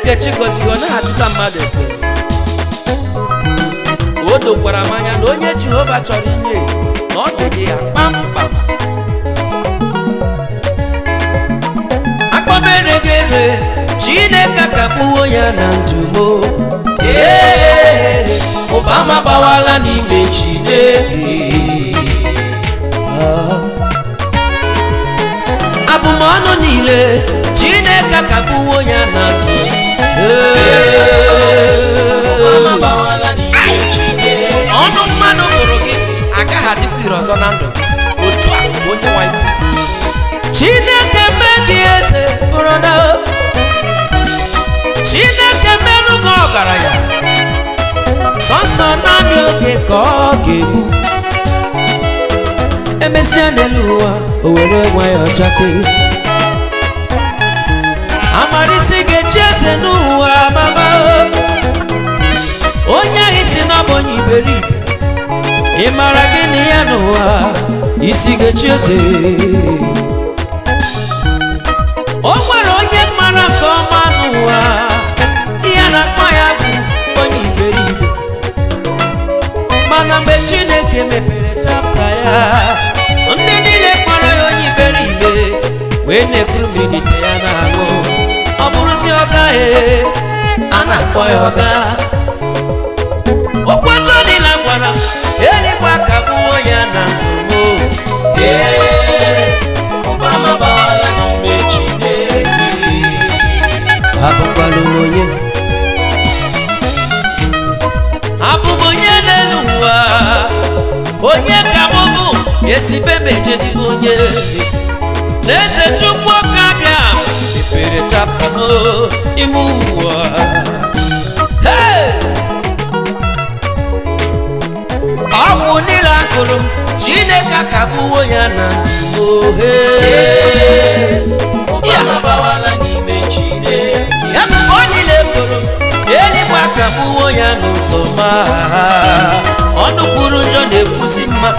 nke Chigozigo na-atụta mmadụ ese o dokwara m anya na onye Jehova chọrọ inye na ọ dịghị ya kpamkpam. Akpọberegere Chineke akagbuwo ya na ndụ m, ụbama gbawala n'ime Chineke. Abụmọnụ niile Chineke akagbuwo ya na ndụ ọnụ mmadụ bụrụ gị agaghị adịkwiri ọzọ na ndụ otu a onye nwanyị Chineke mee gị eze brọda, Chineke merụ gị ọgaranya, sọsọ naanị oge ka ọ ga-egbu. Emesịa n'elu ụwa o were nwayọọ chake, amarịsị ga-echi eze n'ụwa mama. Onye ahụ si na ọ bụ onye iberibe, ị mara gịnị ya n'ụwa isi ga-echi eze. O nwere onye mara nke ọma n'ụwa, ihe na-akpọ ya bụ onye iberibe, mana mgbe Chineke mepere chapta ya, ndị niile kpọrọ ya onye iberibe wee na-ekuru milite ya n'ahụ. Ọ bụrụzi ọga a na-akpọ ya ọga. Okwu ọjọọ niile gwara eluigwe akagbuwo ya na ndụ m, ụbama gbawala n'ime Chineke. Abụkwala onye, abụ m onye n'elu ụwa, onye ka m bụ esibe m ejedịbụ onye n'eze Chukwu ka bịa mepere chapta m ime ụwa. Ọgwụ niile akụrụ Chineke akagbuwo ya na ndụ ya bụ o niile bụrụ eluigwe akagbuwo ya n'ụzọ ma ọnụ kwuru njọ na-ekwusi mma.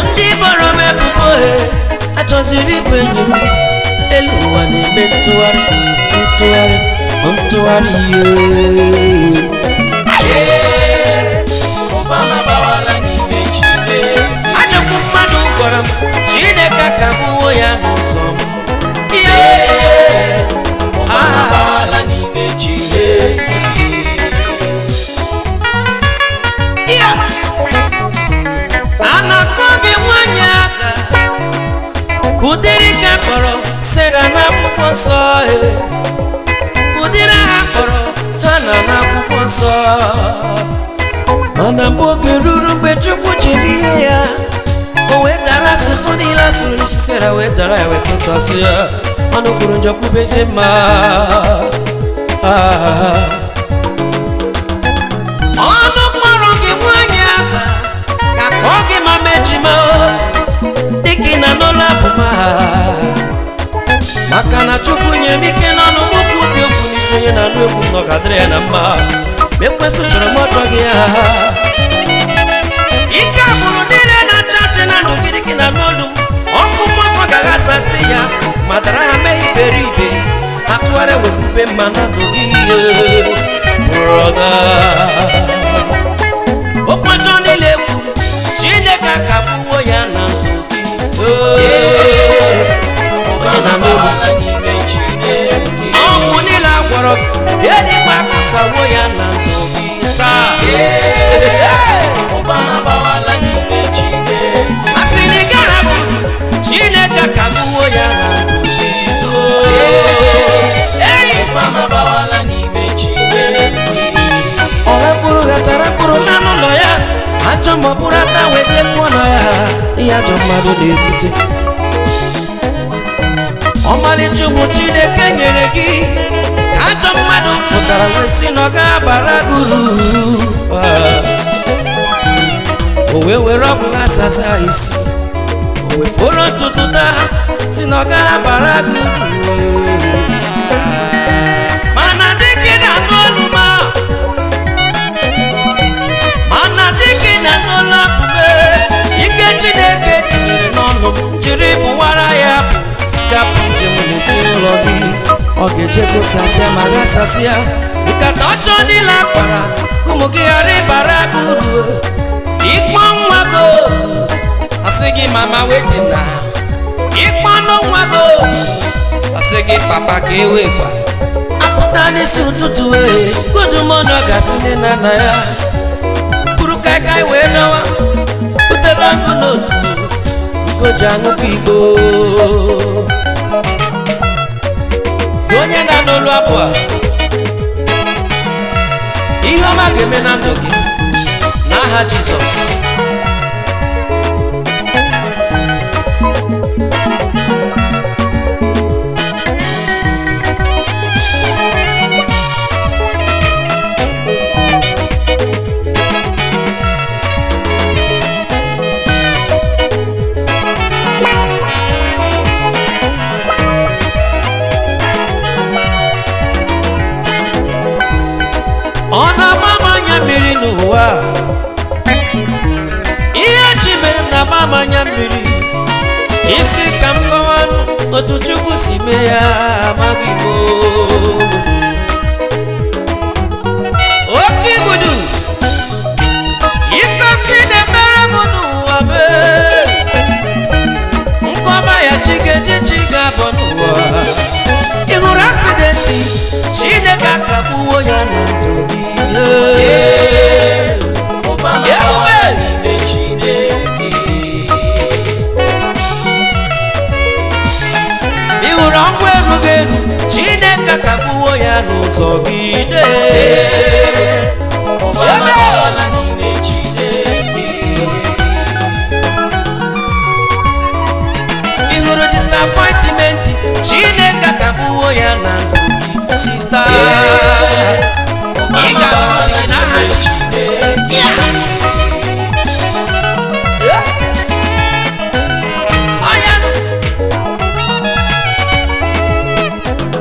Ndị bọrọ m ebubo achọziri ịbụ enyi m, elu ụwa na-eme ntụgharị ntụgharị ntụgharị ajọkwu mmadụ gwara m Chineke akagbuwo ya n'ụzọ m. A na-akpọ gị nwanyị aka, ụdịrị ka kpọrọ Sera n'akwụkwọ nsọ, ụdịrị ha kpọrọ Hana n'akwụkwọ nsọ. Mana mgbe oge ruru mgbe Chukwu jiri ihe ya, o wee dara asụsụ niile asụrụ n'isi Sera, wee dara ya wee kesasị ya. Ọnụ kwuru njọ kwubezi mma. Ọnụ kpọrọ gị nwanyị aka ka kpọọ gị mama ejima, dịka ị na n'ụlọ abụma, maka na Chukwu nye m ike n'ọnụ mụkwu dị okwu n'isi onye na-anụ egwu m, nọ ga-adịrị ya na mma. Ma ekwesị chọrọ m ọchọghị ya. Ike agbụrụ niile na-acha achị na ndụ gị dịka ị na n'olu m, ọkụ mmụọ nsọ ga-aghasasị ya ma dara ha mee iberibe, atụgharịa webube mma na ndụ gị brọda. Okwu ọjọọ niile ekwu Chineke akagbuwo ya na ndụ gị. Ọgwụ niile agwọrọ eluigwe akụsawo ya na ndụ gị taa. Asịrị gị hapụrụ Chineke akagbuwo ya na ndụ gị. Ọla mkpụrụ ghachara mkpụrụ na n'ụlọ ya, ajọ ma ọ bụrụ ata wee jekụọ nọ ya, ihe ajọ mmadụ na-ebute. Ọmalịcha ụmụ Chineke nyere gị, ajọ mmadụ fụtara wee sị na ọ ga-abara gị uru. O wee were ọgwụ asasa isi, o wee fọrọ ntutu taa si na ọ ga-abara gị uru. Mana dịka na n'olu ma, mana dịka na n'olu abụbe, ike Chineke tinyere n'ọnụ m jiri bụwara ya bụ gapụ njem n'ezinụlọ gị, ọ ga-echekwa ma ghasasịa nkata ọjọọ niile akpara ka ụmụ gị ghara ịbara gị uru. Ịkpọ nwa gị asị gị mama wetin na ịkpọ nwa gị asị gị papa ka ewekwa apụta n'isi ụtụtụ godumọnụ gasị nne na nna ya buru kaikai wee nawa butere ọgụ n'otu ngoji aṅụkwa igbo. Onye na n'olu abụọ ihe ọma ga-eme na ndụ gị n'aha Jizọs. Ọ na-ama anya mmiri n'ụwa ihe chi mere na ama anya mmiri isi ka m kọwa otu Chukwu si mee ya amaghị m. Oke igbudu ife chi na-emere m n'ụwa mee nkọba ya chi ga-eji chi ga-abọ n'ụwa. Ị hụrụ asidenti Chineke akagbuwo ya na ndụ gị. Ị hụrụ ọnwụ erughị eru Chineke akagbuwo ya n'ụzọ gị. Ị hụrụ disappointment Chineke akagbuwo ya na ndụ gị sista. Ị ga-anọgide n'aha Jizọs.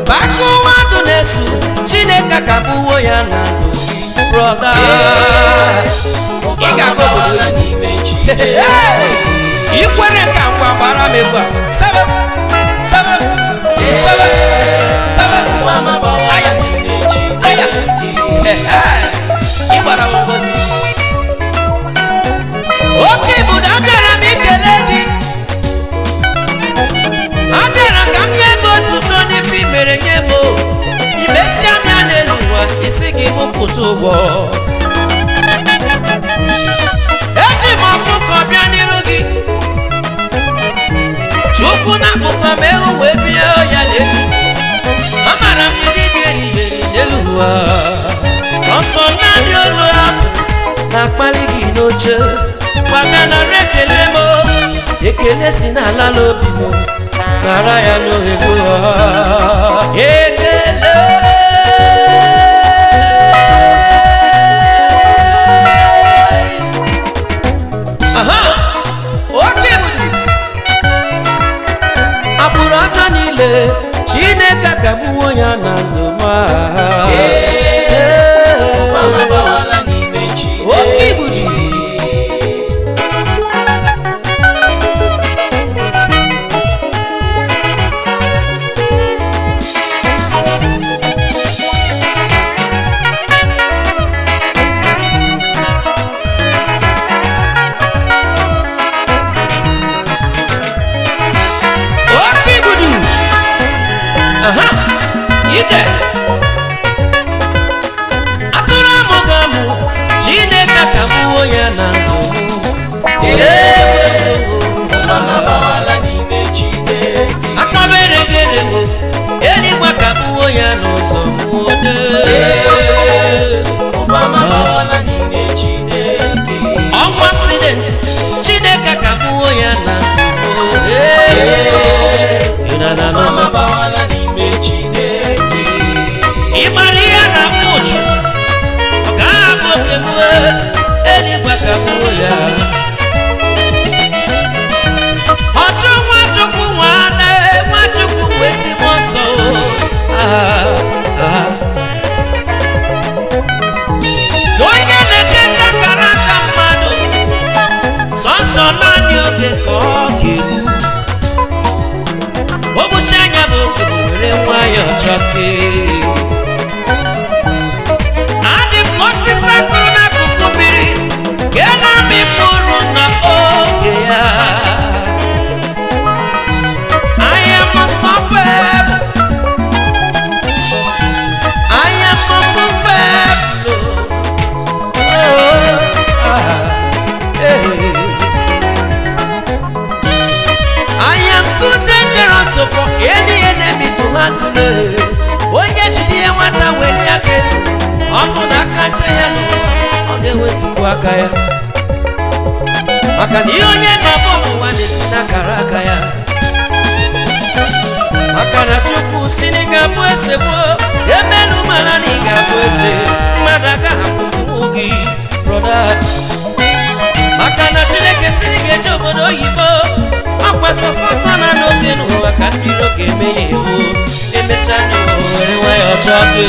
Baka ụwa ndụ na-esu Chineke akagbuwo ya na ndụ gị brọda. Ị ga-aga obodo n'ime Chineke. Ikwere ka ngwa gbara m egwu a sebe sebe sebe sebe aya aya ịgbara m ngozi. Oke ibudo abịara m ikele gị, abịara ka m nye ego otuto n'ife i mere nye m. Imesia m ya n'elu ụwa isi gị mụpụta ụgwọ. Eji m ọkụkọ bịa n'iru gị Chukwu na-akpụkọ m ewu wee bịa ya n'efu. Amara m ndị ga-eriberi n'elu ụwa sọsọ naanị olu ha na-akpali gị n'oche. Gbana nara ekele m, ekele si n'ala n'obi m, nara ya n'ohego ekele. Aha oke ibudu agbụrụ aja niile Chineke akagbuwo ya na ndụ m. Oke ibudu ije atụrụ amụghị amụ Chineke akagbuwo ya na ndụ akpaberegerewo eluigwe akagbuwo ya n'ụzọ ọnwụ aksidenti Chineke akagbuwo ya na ị mara ihe na mkpuchi ọ ga-abụ oke mwe eluigwe akagbuwo ya. Ọchụ Nwachukwu nwana Nwachukwu bụ ezigbo nsọ. Onye na-ekecha akara aka mmadụ sọnsọ naanị oge ka ọ ga-egbu. O buchi anya bụ oge were nwayọọ ọchọke adị m osisi akụrụ n'akụkụ mmiri nke na-amịkpụrụ na oge ya I am unstoppable I am unmovable I am too dangerous for any enemy to handle. Onye jide ya nwata weli aka elu ọnụ n'aka nche ya ọ ga-ewetukwu aka ya maka na ihe onye ga-abụ n'ụwa na-esi n'akara aka ya maka na Chukwu si na ị ga-abụ eze gboo emelu mara na ị ga-abụ eze mmadụ agaghị akwụsịnwu gị broda maka na Chineke si na ị ga-eje obodo oyibo ọkwa sọsọsọ na n'oge n'ụwa ka ndị iro ga-eme ya ewu emechaa n'ụwa were nwayọọ chọọ gị